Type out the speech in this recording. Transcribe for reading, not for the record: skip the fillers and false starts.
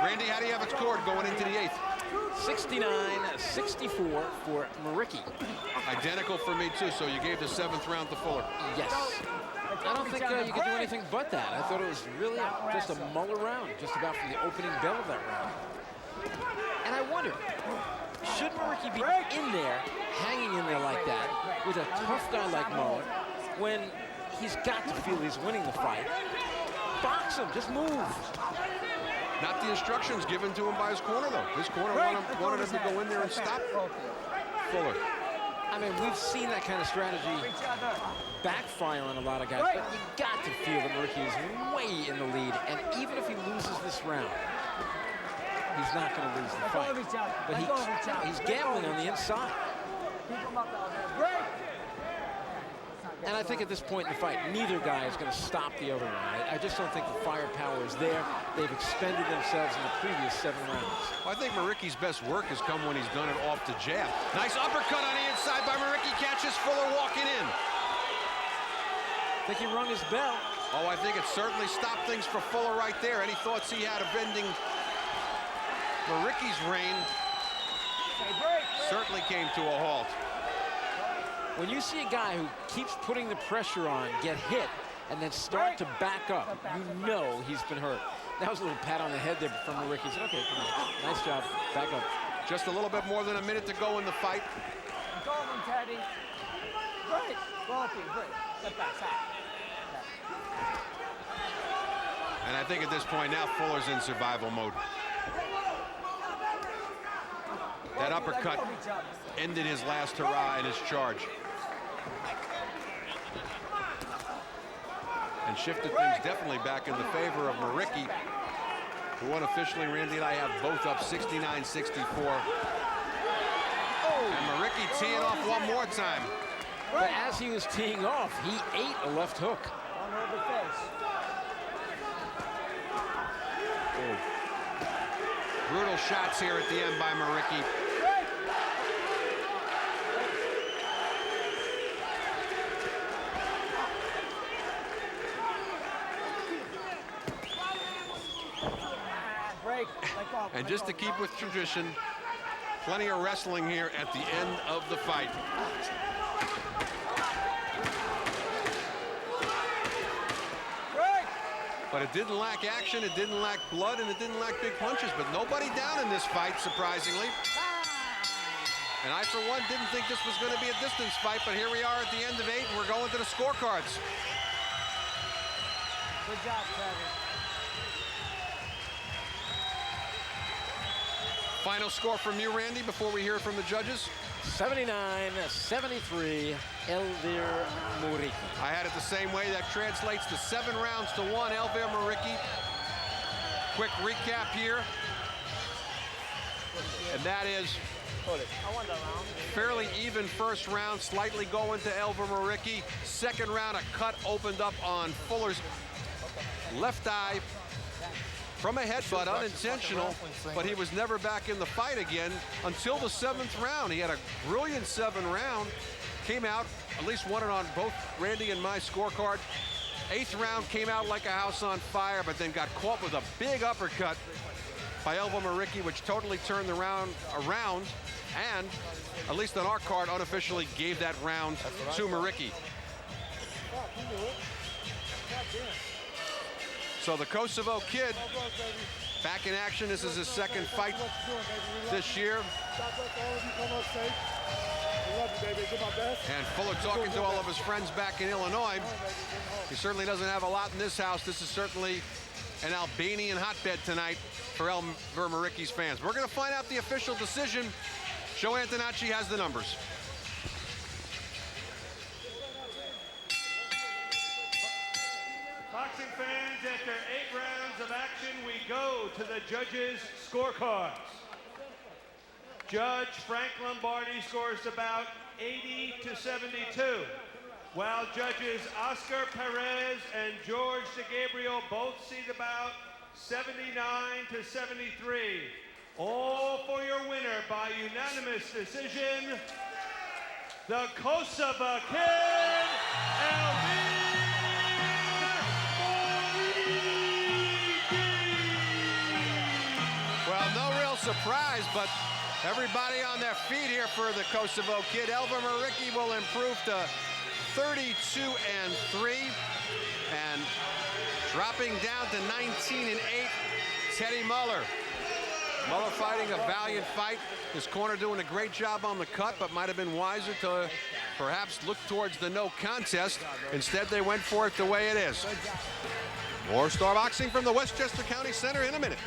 Randy, how do you have it scored going into the 8th? 69-64 for MURIQI. Identical for me, too, so you gave the 7th round to Fuller. Yes. I don't think you could do anything but that. I thought it was really just a Muller round, just about from the opening bell of that round. And I wonder, should MURIQI be in there, hanging in there like that, with a tough guy like Muller, when he's got to feel he's winning the fight? Box him, just move. Not the instructions given to him by his corner, though. His corner wanted him to go in there and stop Fuller. I mean, we've seen that kind of strategy backfire on a lot of guys, but you got to feel that MURIQI is way in the lead, and even if he loses this round, he's not going to lose the fight. But he's gambling on the inside. And I think at this point in the fight, neither guy is going to stop the other one. I just don't think the firepower is there. They've expended themselves in the previous 7 rounds. Well, I think MURIQI's best work has come when he's done it off the jab. Nice uppercut on the inside by MURIQI. Catches Fuller walking in. I think he rung his bell. Oh, I think it certainly stopped things for Fuller right there. Any thoughts he had of ending MURIQI's reign certainly came to a halt. When you see a guy who keeps putting the pressure on, get hit, and then start to back up, you know he's been hurt. That was a little pat on the head there from MURIQI. He said, okay, come on. Nice job. Back up. Just a little bit more than a minute to go in the fight. Go on, Teddy. Great. Great. Step back. And I think at this point now, Fuller's in survival mode. That uppercut ended his last hurrah in his charge. And shifted things definitely back in the favor of MURIQI, who unofficially, Randy and I have both up 69-64. And MURIQI teeing off one more time. But as he was teeing off, he ate a left hook. Oh. Brutal shots here at the end by MURIQI. And just to keep with tradition, plenty of wrestling here at the end of the fight. But it didn't lack action, it didn't lack blood, and it didn't lack big punches. But nobody down in this fight, surprisingly. And I, for one, didn't think this was going to be a distance fight, but here we are at the end of 8, and we're going to the scorecards. Good job, Trevor. Final score from you, Randy, before we hear from the judges? 79-73, ELVIR MURIQI. I had it the same way. That translates to 7 rounds to 1, ELVIR MURIQI. Quick recap here. And that is fairly even first round, slightly going to ELVIR MURIQI. Second round, a cut opened up on Fuller's left eye from a headbutt, unintentional, but he was never back in the fight again until the 7th round. He had a brilliant 7th round, came out, at least won it on both Randy and my scorecard. 8th round came out like a house on fire, but then got caught with a big uppercut by ELVIR MURIQI, which totally turned the round around, and, at least on our card, unofficially gave that round to MURIQI. So the Kosovo kid back in action. This is his 2nd fight this year. And Fuller talking to all of his friends back in Illinois. He certainly doesn't have a lot in this house. This is certainly an Albanian hotbed tonight for ELVIR MURIQI's fans. We're going to find out the official decision. Joe Antonacci has the numbers. Boxing fans, after 8 rounds of action, we go to the judges' scorecards. Judge Frank Lombardi scores about 80-72, while judges Oscar Perez and George DeGabriel both see about 79-73. All for your winner by unanimous decision, the Kosovo kid, ELVIR. surprise, but everybody on their feet here for the Kosovo kid. ELVIR MURIQI will improve to 32-3, and dropping down to 19-8, Teddy Muller. Muller fighting a valiant fight. His corner doing a great job on the cut, but might have been wiser to perhaps look towards the no contest. Instead, they went for it the way it is. More Star Boxing from the Westchester County Center in a minute.